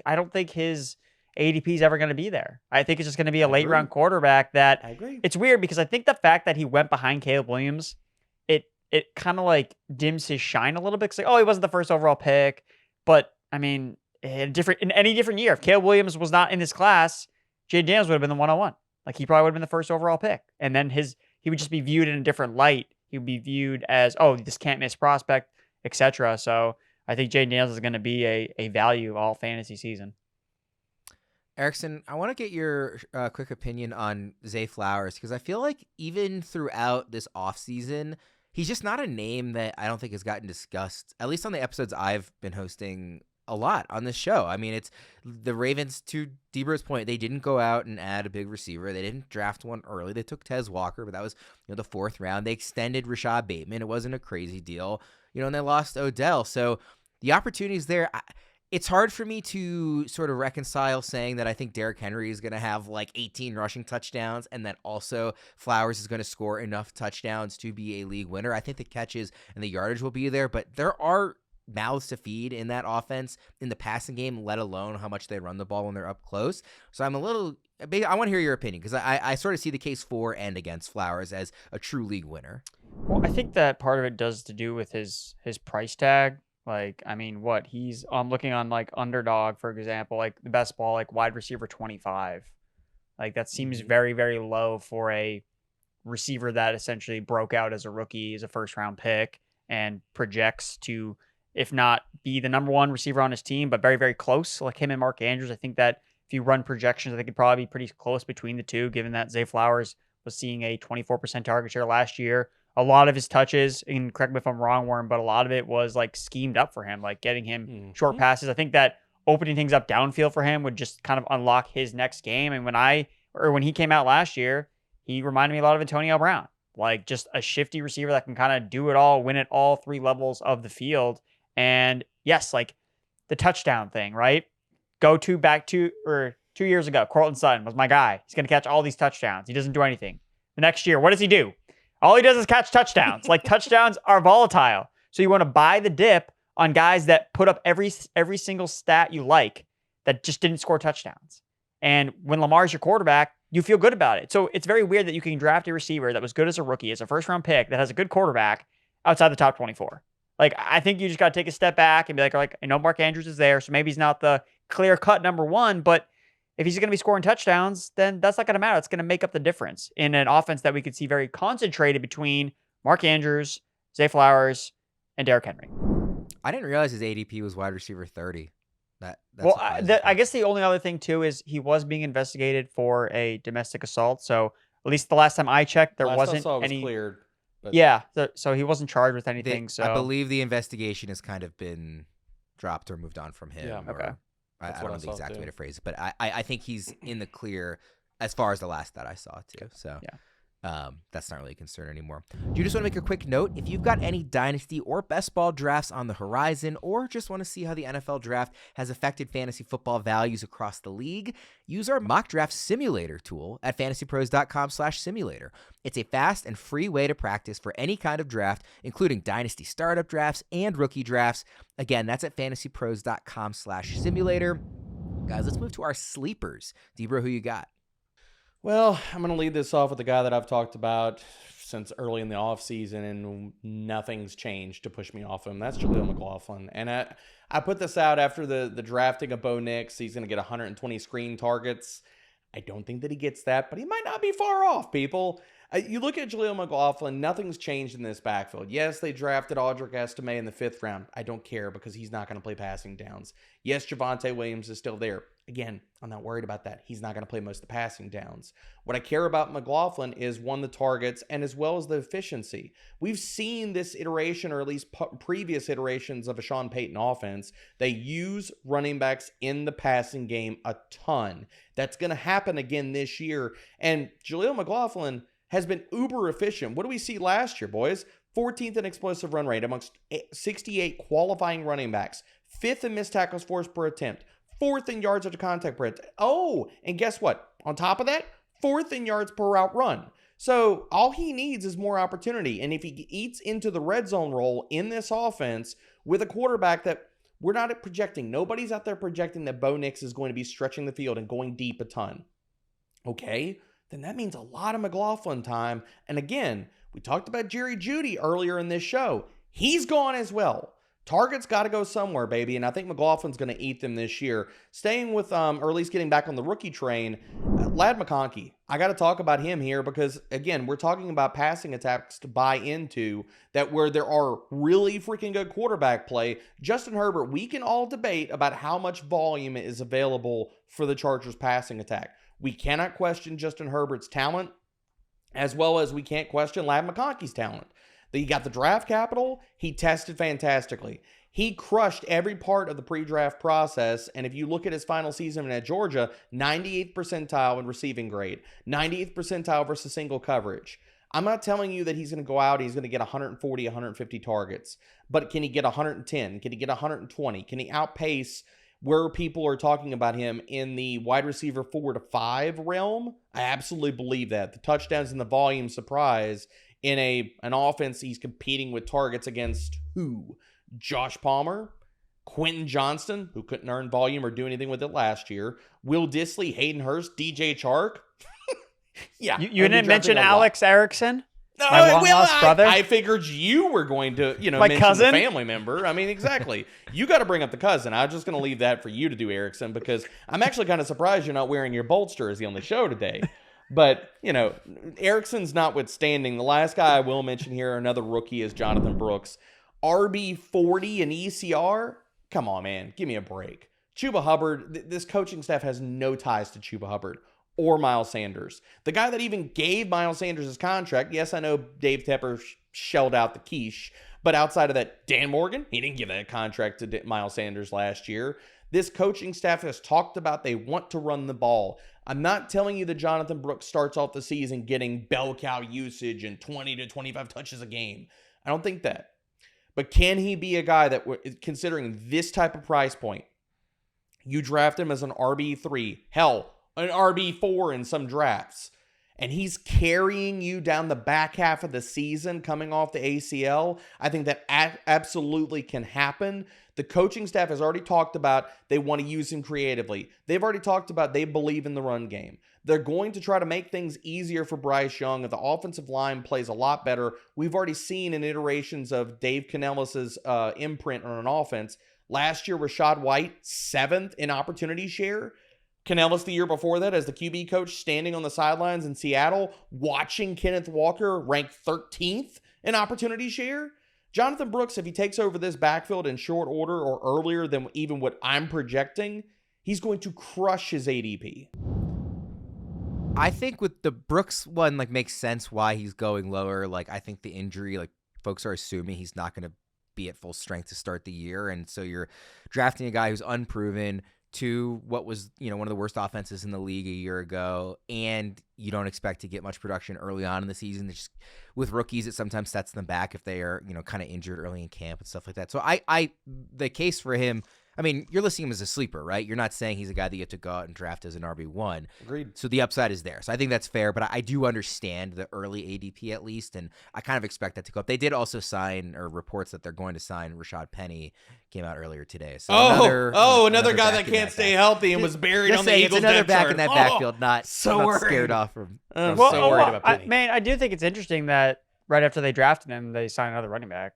I don't think his ADP is ever going to be there. I think it's just going to be a late round quarterback that I agree. It's weird because I think the fact that he went behind Caleb Williams, it kind of dims his shine a little bit. It's he wasn't the first overall pick, but I mean, in any different year, if Caleb Williams was not in this class, Jayden Daniels would have been the 101. He probably would have been the first overall pick, and then he would just be viewed in a different light. He would be viewed as this can't miss prospect, etc. So I think Jayden Daniels is going to be a value all fantasy season. Erickson, I want to get your quick opinion on Zay Flowers because I feel like even throughout this offseason, he's just not a name that I don't think has gotten discussed, at least on the episodes I've been hosting a lot on this show. I mean, it's the Ravens, to Debro's point, they didn't go out and add a big receiver. They didn't draft one early. They took Tez Walker, but that was the 4th round. They extended Rashad Bateman. It wasn't a crazy deal, and they lost Odell. So the opportunity's there. It's hard for me to sort of reconcile saying that I think Derrick Henry is going to have 18 rushing touchdowns and that also Flowers is going to score enough touchdowns to be a league winner. I think the catches and the yardage will be there, but there are mouths to feed in that offense in the passing game, let alone how much they run the ball when they're up close. So I want to hear your opinion because I sort of see the case for and against Flowers as a true league winner. Well, I think that part of it does to do with his price tag. I'm looking on Underdog, for example, the best ball, wide receiver 25. That seems very, very low for a receiver that essentially broke out as a rookie, as a 1st round pick, and projects to, if not be the number 1 receiver on his team, but very, very close, like him and Mark Andrews. I think that if you run projections, I think it'd probably be pretty close between the two, given that Zay Flowers was seeing a 24% target share last year. A lot of his touches, and correct me if I'm wrong, Warren, but a lot of it was schemed up for him, getting him short passes. I think that opening things up downfield for him would just kind of unlock his next game. And when he came out last year, he reminded me a lot of Antonio Brown. like just a shifty receiver that can kind of do it all, win at all 3 levels of the field. And yes, like the touchdown thing, right? Back 2 years ago, Cortland Sutton was my guy. He's going to catch all these touchdowns. He doesn't do anything. The next year, what does he do? All he does is catch touchdowns. Like touchdowns are volatile. So you want to buy the dip on guys that put up every single stat you like that just didn't score touchdowns. And when Lamar's your quarterback, you feel good about it. So it's very weird that you can draft a receiver that was good as a rookie, as a first-round pick, that has a good quarterback outside the top 24. Like, I think you just got to take a step back and be like, I know Mark Andrews is there, so maybe he's not the clear-cut number one, but if he's going to be scoring touchdowns, then that's not going to matter. It's going to make up the difference in an offense that we could see very concentrated between Mark Andrews, Zay Flowers, and Derrick Henry. I didn't realize his ADP was wide receiver 30. I guess the only other thing, too, is he was being investigated for a domestic assault. So at least the last time I checked, there wasn't any. Cleared, but... Yeah, so he wasn't charged with anything. So I believe the investigation has kind of been dropped or moved on from him. Yeah, okay. I don't know the exact way to phrase it, but I think he's in the clear as far as the last that I saw, too. So yeah. That's not really a concern anymore. Do you just want to make a quick note? If you've got any dynasty or best ball drafts on the horizon, or just want to see how the NFL draft has affected fantasy football values across the league, use our mock draft simulator tool at fantasypros.com/simulator. It's a fast and free way to practice for any kind of draft, including dynasty startup drafts and rookie drafts. Again, that's at fantasypros.com/simulator. Guys, let's move to our sleepers. Debro, who you got? Well, I'm going to lead this off with the guy that I've talked about since early in the offseason, and nothing's changed to push me off him. That's Jaleel McLaughlin. And I put this out after the drafting of Bo Nix. He's going to get 120 screen targets. I don't think that he gets that, but he might not be far off, people. You look at Jaleel McLaughlin, nothing's changed in this backfield. Yes, they drafted Audric Estime in the 5th round. I don't care because he's not going to play passing downs. Yes, Javonte Williams is still there. Again, I'm not worried about that. He's not going to play most of the passing downs. What I care about McLaughlin is, one, the targets, and as well as the efficiency. We've seen this iteration, or at least previous iterations of a Sean Payton offense. They use running backs in the passing game a ton. That's going to happen again this year. And Jaleel McLaughlin has been uber efficient. What do we see last year, boys? 14th in explosive run rate amongst 68 qualifying running backs. 5th in missed tackles forced per attempt. 4th in yards after contact per attempt. Oh, and guess what? On top of that, 4th in yards per route run. So all he needs is more opportunity. And if he eats into the red zone role in this offense with a quarterback that we're not projecting, nobody's out there projecting that Bo Nix is going to be stretching the field and going deep a ton. Okay, then that means a lot of McLaughlin time. And again, we talked about Jerry Jeudy earlier in this show. He's gone as well. Targets got to go somewhere, baby, and I think McLaughlin's going to eat them this year. Staying with, or at least getting back on the rookie train, Lad McConkey. I got to talk about him here because, again, we're talking about passing attacks to buy into that where there are really freaking good quarterback play. Justin Herbert, we can all debate about how much volume is available for the Chargers passing attack. We cannot question Justin Herbert's talent, as well as we can't question Lad McConkey's talent. He got the draft capital. He tested fantastically. He crushed every part of the pre-draft process. And if you look at his final season at Georgia, 98th percentile in receiving grade, 98th percentile versus single coverage. I'm not telling you that he's going to go out and he's going to get 140, 150 targets. But can he get 110? Can he get 120? Can he outpace where people are talking about him in the wide receiver 4 to 5 realm? I absolutely believe that. The touchdowns and the volume surprise in an offense he's competing with targets against who? Josh Palmer, Quentin Johnston, who couldn't earn volume or do anything with it last year, Will Dissly, Hayden Hurst, DJ Chark. Yeah. You didn't mention Alex Erickson? No, my long-lost brother? I figured you were going to, my mention cousin? the family member. I mean, exactly. You got to bring up the cousin. I'm just going to leave that for you to do, Erickson, because I'm actually kind of surprised you're not wearing your bolster as the only show today. But, Erickson's notwithstanding, the last guy I will mention here, another rookie, is Jonathon Brooks. RB40 in ECR? Come on, man. Give me a break. Chuba Hubbard, this coaching staff has no ties to Chuba Hubbard or Miles Sanders. The guy that even gave Miles Sanders his contract, yes, I know Dave Tepper shelled out the quiche, but outside of that, Dan Morgan, he didn't give that contract to Miles Sanders last year. This coaching staff has talked about they want to run the ball. I'm not telling you that Jonathon Brooks starts off the season getting bell cow usage and 20 to 25 touches a game. I don't think that. But can he be a guy that, considering this type of price point, you draft him as an RB3, hell, an RB4 in some drafts, and he's carrying you down the back half of the season coming off the ACL, I think that absolutely can happen. The coaching staff has already talked about they want to use him creatively. They've already talked about they believe in the run game. They're going to try to make things easier for Bryce Young. If the offensive line plays a lot better, we've already seen in iterations of Dave Canellis's imprint on an offense. Last year, Rachaad White, 7th in opportunity share. Canellis the year before that as the QB coach standing on the sidelines in Seattle, watching Kenneth Walker rank 13th in opportunity share. Jonathon Brooks, if he takes over this backfield in short order or earlier than even what I'm projecting, he's going to crush his ADP. I think with the Brooks one, makes sense why he's going lower. I think the injury, folks are assuming he's not going to be at full strength to start the year. And so you're drafting a guy who's unproven to what was, one of the worst offenses in the league a year ago, and you don't expect to get much production early on in the season. Just, with rookies, it sometimes sets them back if they are, kind of injured early in camp and stuff like that. So the case for him, you're listing him as a sleeper, right? You're not saying he's a guy that you have to go out and draft as an RB1. Agreed. So the upside is there. So I think that's fair, but I do understand the early ADP at least, and I kind of expect that to go up. They did also sign, or reports that they're going to sign, Rashad Penny came out earlier today. So another guy that can't stay healthy and was buried on the Eagles' it's another depth back chart. in that backfield, not scared off from. I'm so worried about Penny. I do think it's interesting that right after they drafted him, they signed another running back.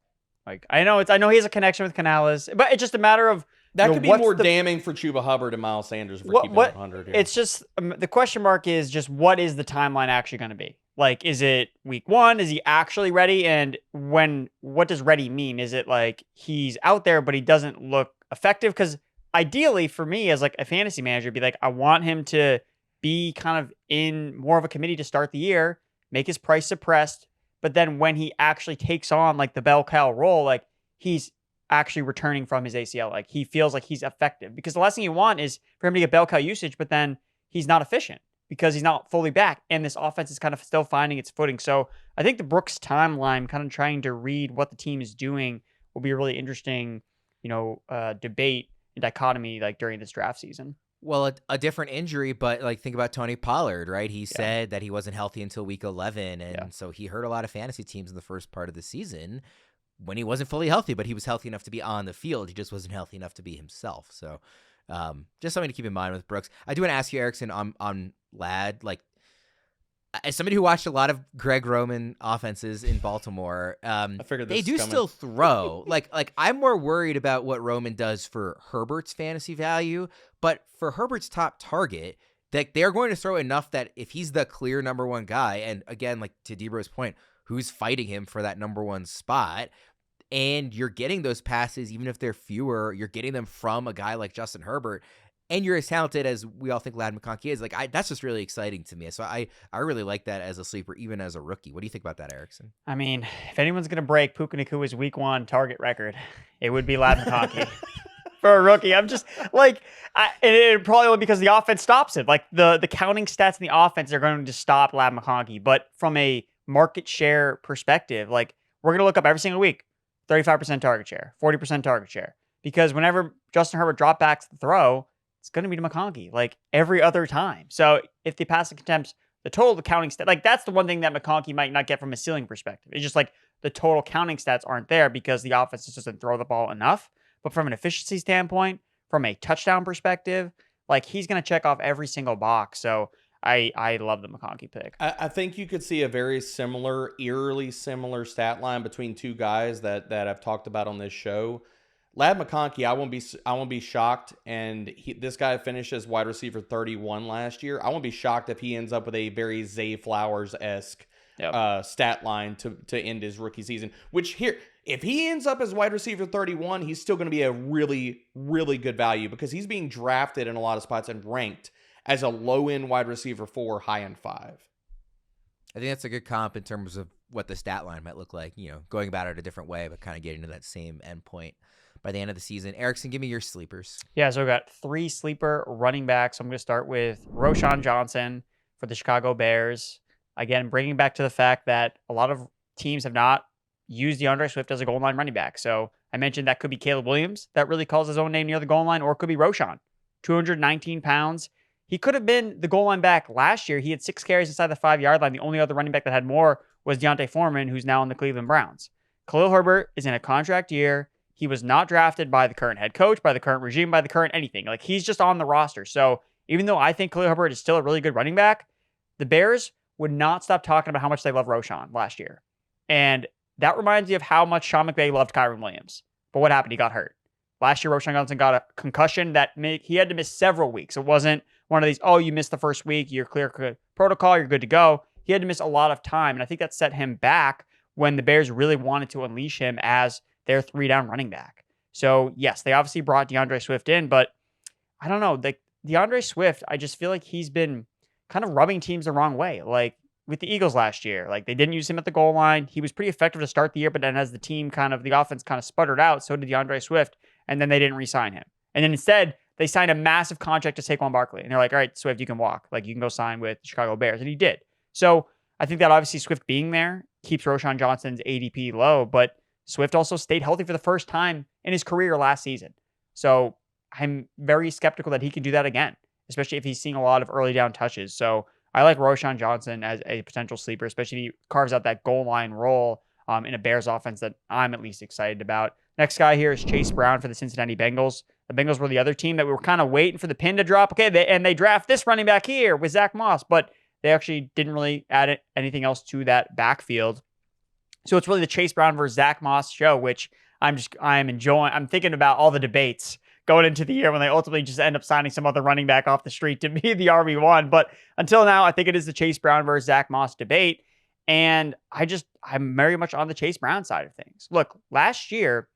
I know he has a connection with Canales, but it's just a matter of that could be more damning for Chuba Hubbard and Miles Sanders if we're keeping 100 here. It's just the question mark is just what is the timeline actually going to be? Is it week 1? Is he actually ready? And what does ready mean? Is it he's out there but he doesn't look effective? Because ideally for me as a fantasy manager, it'd be I want him to be kind of in more of a committee to start the year, make his price suppressed, but then when he actually takes on the bell cow role, he's actually returning from his ACL. He feels like he's effective, because the last thing you want is for him to get bell cow usage, but then he's not efficient because he's not fully back. And this offense is kind of still finding its footing. So I think the Brooks timeline, kind of trying to read what the team is doing, will be a really interesting, debate and dichotomy during this draft season. Well, a different injury, but think about Tony Pollard, right? He said that he wasn't healthy until week 11. And so he hurt a lot of fantasy teams in the first part of the season when he wasn't fully healthy, but he was healthy enough to be on the field. He just wasn't healthy enough to be himself. So just something to keep in mind with Brooks. I do want to ask you, Erickson, on Ladd, as somebody who watched a lot of Greg Roman offenses in Baltimore, I figured they do still throw. I'm more worried about what Roman does for Herbert's fantasy value, but for Herbert's top target, they're going to throw enough that if he's the clear number one guy, and again, to Debro's point, who's fighting him for that number one spot, and you're getting those passes, even if they're fewer, you're getting them from a guy like Justin Herbert, and you're as talented as we all think Ladd McConkey is. That's just really exciting to me. So I really like that as a sleeper, even as a rookie. What do you think about that, Erickson? If anyone's going to break Puka Nakua's week 1 target record, it would be Ladd McConkey. For a rookie, I'm just it probably will because the offense stops it. The counting stats in the offense are going to stop Ladd McConkey. But from a market share perspective, we're going to look up every single week, 35% target share, 40% target share. Because whenever Justin Herbert drop backs the throw, it's going to be to McConkey, every other time. So if the passing attempts, the total counting stat, that's the one thing that McConkey might not get from a ceiling perspective. It's just the total counting stats aren't there because the offense just doesn't throw the ball enough. But from an efficiency standpoint, from a touchdown perspective, he's going to check off every single box. So I love the McConkey pick. I think you could see a very eerily similar stat line between two guys that I've talked about on this show. Ladd McConkey, I won't be shocked, and this guy finished as wide receiver 31 last year. I won't be shocked if he ends up with a very Zay Flowers-esque stat line to end his rookie season. Which here, if he ends up as wide receiver 31, he's still going to be a really, really good value because he's being drafted in a lot of spots and ranked as a low-end wide receiver 4, high-end 5. I think that's a good comp in terms of what the stat line might look like, going about it a different way, but kind of getting to that same endpoint by the end of the season. Erickson, give me your sleepers. Yeah, so we got 3 sleeper running backs. I'm going to start with Roschon Johnson for the Chicago Bears. Again, bringing back to the fact that a lot of teams have not used DeAndre Swift as a goal line running back. So I mentioned that could be Caleb Williams that really calls his own name near the goal line, or it could be Roschon, 219 pounds. He could have been the goal line back last year. He had 6 carries inside the 5-yard line. The only other running back that had more was Deontay Foreman, who's now in the Cleveland Browns. Khalil Herbert is in a contract year. He was not drafted by the current head coach, by the current regime, by the current anything. Like, he's just on the roster. So even though I think Khalil Herbert is still a really good running back, the Bears would not stop talking about how much they love Roschon last year. And that reminds me of how much Sean McVay loved Kyren Williams. But what happened? He got hurt. Last year, Roschon Johnson got a concussion that he had to miss several weeks. It wasn't one of these, oh, you missed the first week, you're clear protocol, you're good to go. He had to miss a lot of time. And I think that set him back when the Bears really wanted to unleash him as their 3-down running back. So, yes, they obviously brought DeAndre Swift in, but I don't know. DeAndre Swift, I just feel like he's been kind of rubbing teams the wrong way. Like with the Eagles last year, like they didn't use him at the goal line. He was pretty effective to start the year, but then as the offense kind of sputtered out, so did DeAndre Swift, and then they didn't re-sign him. And then instead, they signed a massive contract to Saquon Barkley. And they're like, all right, Swift, you can walk. Like, you can go sign with the Chicago Bears. And he did. So I think that obviously Swift being there keeps Roschon Johnson's ADP low, but Swift also stayed healthy for the first time in his career last season. So I'm very skeptical that he can do that again, especially if he's seeing a lot of early down touches. So I like Roschon Johnson as a potential sleeper, especially if he carves out that goal line role in a Bears offense that I'm at least excited about. Next guy here is Chase Brown for the Cincinnati Bengals. The Bengals were the other team that we were kind of waiting for the pin to drop. Okay, they draft this running back here with Zach Moss, but they actually didn't really add anything else to that backfield. So it's really the Chase Brown versus Zach Moss show, which I'm enjoying. I'm thinking about all the debates going into the year when they ultimately just end up signing some other running back off the street to be the RB1. But until now, I think it is the Chase Brown versus Zach Moss debate. And I'm very much on the Chase Brown side of things. Look, last year,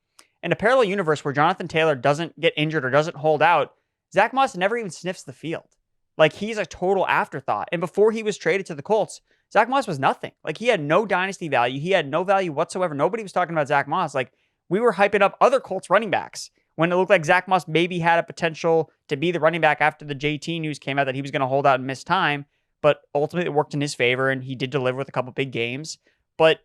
in a parallel universe where Jonathan Taylor doesn't get injured or doesn't hold out, Zach Moss never even sniffs the field. Like, he's a total afterthought. And before he was traded to the Colts, Zach Moss was nothing. Like, he had no dynasty value. He had no value whatsoever. Nobody was talking about Zach Moss. Like, we were hyping up other Colts running backs when it looked like Zach Moss maybe had a potential to be the running back after the JT news came out that he was going to hold out and miss time. But ultimately, it worked in his favor, and he did deliver with a couple big games. But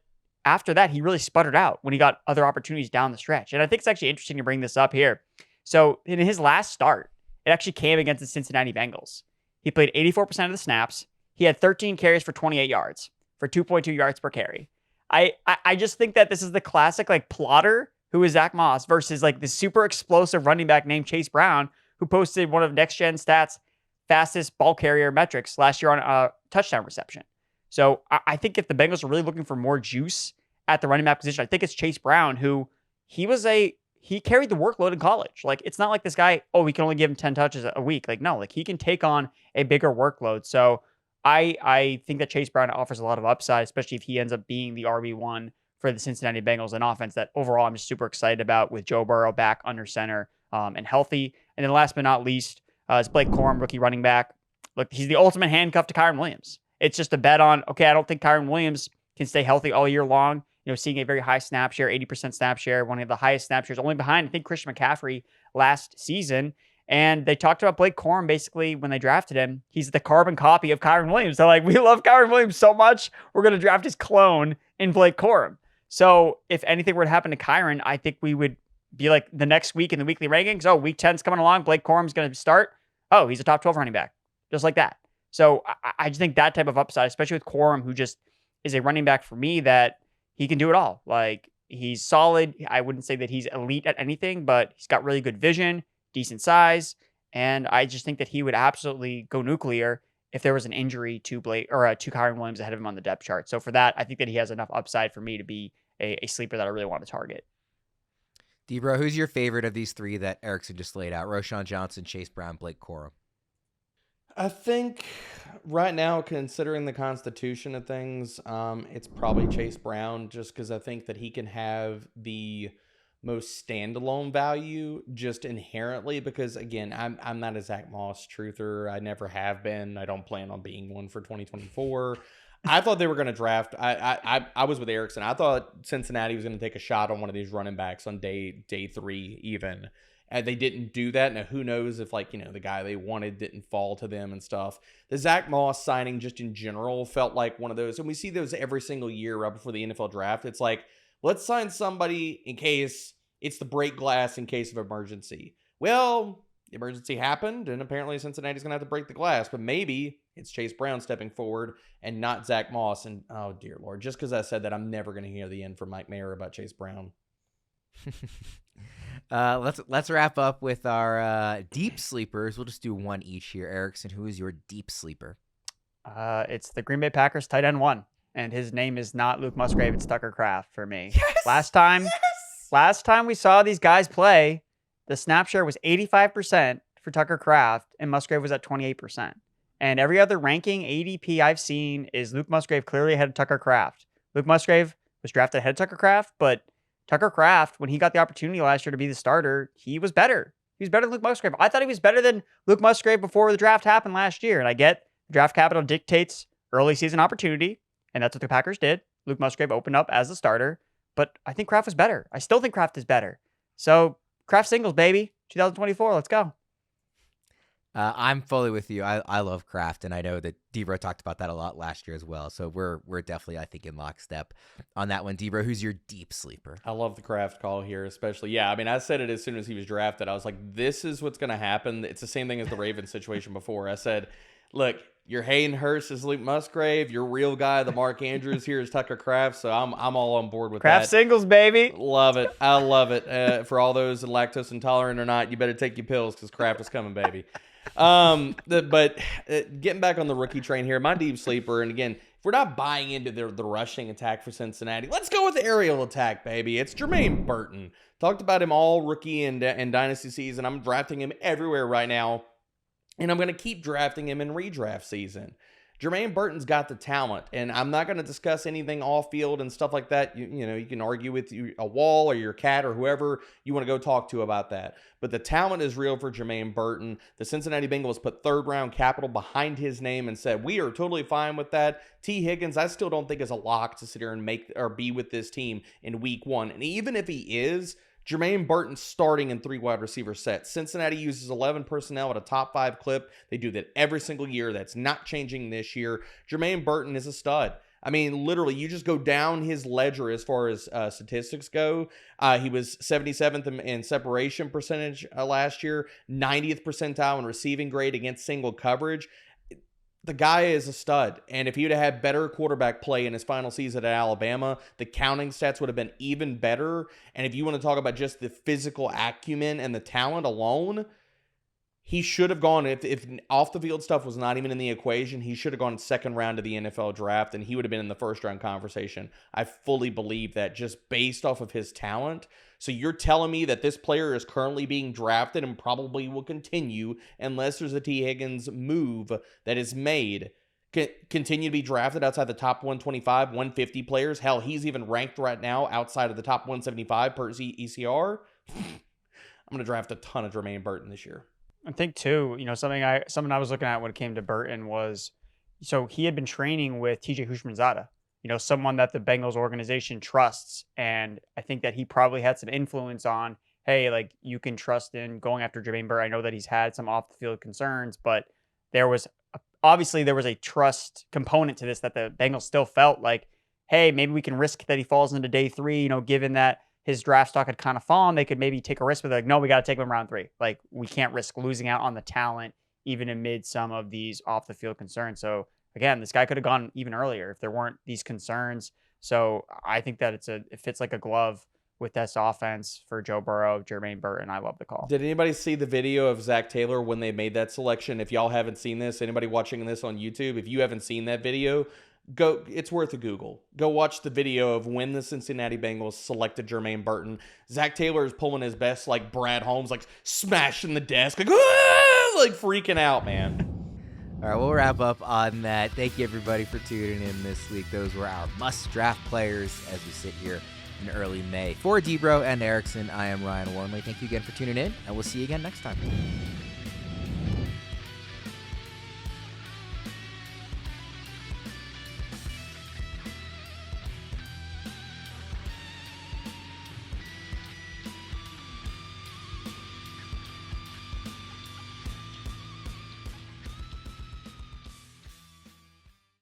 after that, he really sputtered out when he got other opportunities down the stretch. And I think it's actually interesting to bring this up here. So in his last start, it actually came against the Cincinnati Bengals. He played 84% of the snaps. He had 13 carries for 28 yards, for 2.2 yards per carry. I just think that this is the classic, like, plotter who is Zach Moss versus, like, the super explosive running back named Chase Brown, who posted one of Next Gen Stats' fastest ball carrier metrics last year on touchdown reception. So I think if the Bengals are really looking for more juice at the running back position, I think it's Chase Brown, who he carried the workload in college. Like, it's not like this guy, we can only give him 10 touches a week. Like, no, like, he can take on a bigger workload. So I think that Chase Brown offers a lot of upside, especially if he ends up being the RB1 for the Cincinnati Bengals, an offense that overall I'm just super excited about with Joe Burrow back under center and healthy. And then last but not least, is Blake Corum, rookie running back. Look, he's the ultimate handcuff to Kyren Williams. It's just a bet on, I don't think Kyren Williams can stay healthy all year long. You know, seeing a very high snap share, 80% snap share, one of the highest snap shares, only behind, I think, Christian McCaffrey last season. And they talked about Blake Corum basically when they drafted him. He's the carbon copy of Kyren Williams. They're like, we love Kyren Williams so much, we're going to draft his clone in Blake Corum. So if anything were to happen to Kyren, I think we would be like the next week in the weekly rankings. Week 10's coming along. Blake Corum's going to start. He's a top 12 running back, just like that. So I just think that type of upside, especially with Corum, who just is a running back for me, that he can do it all. Like, he's solid. I wouldn't say that he's elite at anything, but he's got really good vision, decent size, and I just think that he would absolutely go nuclear if there was an injury to to Kyren Williams ahead of him on the depth chart. So for that, I think that he has enough upside for me to be a sleeper that I really want to target. D-Bro, who's your favorite of these three that Erickson just laid out? Roschon Johnson, Chase Brown, Blake Corum. I think right now, considering the constitution of things, it's probably Chase Brown, just because I think that he can have the most standalone value just inherently, because again, I'm not a Zach Moss truther. I never have been. I don't plan on being one for 2024. I thought they were going to draft. I was with Erickson. I thought Cincinnati was going to take a shot on one of these running backs on day 3 even. And they didn't do that. Now, who knows if, the guy they wanted didn't fall to them and stuff. The Zach Moss signing just in general felt like one of those. And we see those every single year right before the NFL draft. It's like, let's sign somebody in case it's the break glass in case of emergency. Well, the emergency happened, and apparently Cincinnati's going to have to break the glass. But maybe it's Chase Brown stepping forward and not Zach Moss. And, oh, dear Lord, just because I said that, I'm never going to hear the end from Mike Mayer about Chase Brown. Let's wrap up with our deep sleepers. We'll just do one each here. Erickson, who is your deep sleeper? It's the Green Bay Packers tight end 1, and his name is not Luke Musgrave. It's Tucker Kraft for me. Yes! Last time we saw these guys play, the snap share was 85% for Tucker Kraft, and Musgrave was at 28%. And every other ranking ADP I've seen is Luke Musgrave clearly ahead of Tucker Kraft. Luke Musgrave was drafted ahead of Tucker Kraft, but Tucker Kraft, when he got the opportunity last year to be the starter, he was better. He was better than Luke Musgrave. I thought he was better than Luke Musgrave before the draft happened last year. And I get draft capital dictates early season opportunity, and that's what the Packers did. Luke Musgrave opened up as the starter, but I think Kraft was better. I still think Kraft is better. So Kraft singles, baby. 2024, let's go. I'm fully with you. I love Kraft, and I know that Debro talked about that a lot last year as well. So we're definitely, I think, in lockstep on that one. Debro, who's your deep sleeper? I love the Kraft call here, especially. Yeah, I mean, I said it as soon as he was drafted. I was like, this is what's going to happen. It's the same thing as the Ravens situation before. I said, look, your Hayden Hurst is Luke Musgrave. Your real guy, the Mark Andrews here is Tucker Kraft. So I'm all on board with Kraft that. singles, baby. Love it. I love it. For all those lactose intolerant or not, you better take your pills because Kraft is coming, baby. But getting back on the rookie train here, my deep sleeper, and again, if we're not buying into the rushing attack for Cincinnati, let's go with the aerial attack, baby. It's Jermaine Burton. Talked about him all rookie and dynasty season. I'm drafting him everywhere right now, and I'm going to keep drafting him in redraft season. Jermaine Burton's got the talent, and I'm not going to discuss anything off field and stuff like that. You can argue with a wall or your cat or whoever you want to go talk to about that. But the talent is real for Jermaine Burton. The Cincinnati Bengals put third-round capital behind his name and said, we are totally fine with that. T. Higgins, I still don't think is a lock to sit here and make or be with this team in week 1. And even if he is, Jermaine Burton starting in 3 wide receiver sets. Cincinnati uses 11 personnel at a top 5 clip. They do that every single year. That's not changing this year. Jermaine Burton is a stud. I mean, literally, you just go down his ledger as far as statistics go. He was 77th in separation percentage last year, 90th percentile in receiving grade against single coverage. The guy is a stud, and if he would have had better quarterback play in his final season at Alabama, the counting stats would have been even better. And if you want to talk about just the physical acumen and the talent alone, he should have gone, if off the field stuff was not even in the equation, he should have gone second round of the NFL draft, and he would have been in the first round conversation. I fully believe that just based off of his talent. So you're telling me that this player is currently being drafted and probably will continue unless there's a T. Higgins move that is made, continue to be drafted outside the top 125, 150 players. Hell, he's even ranked right now outside of the top 175 per ECR. I'm going to draft a ton of Jermaine Burton this year. I think too, something I was looking at when it came to Burton was, so he had been training with TJ Houshmandzadeh, someone that the Bengals organization trusts. And I think that he probably had some influence on, hey, like, you can trust in going after Jermaine Burton. I know that he's had some off the field concerns, but there was a trust component to this that the Bengals still felt like, hey, maybe we can risk that he falls into day 3, given that his draft stock had kind of fallen, they could maybe take a risk with it. Like, no, we got to take him in round 3. Like, we can't risk losing out on the talent, even amid some of these off the field concerns. So again, this guy could have gone even earlier if there weren't these concerns. So I think that it fits like a glove with this offense for Joe Burrow, Jermaine Burton. I love the call. Did anybody see the video of Zach Taylor when they made that selection? If y'all haven't seen this, anybody watching this on YouTube, if you haven't seen that video, it's worth a Google. Go watch the video of when the Cincinnati Bengals selected Jermaine Burton. Zach Taylor is pulling his best, like Brad Holmes, like smashing the desk, like freaking out, man. All right, we'll wrap up on that. Thank you, everybody, for tuning in this week. Those were our must-draft players as we sit here in early May. For Debro and Erickson, I am Ryan Wormeli. Thank you again for tuning in, and we'll see you again next time.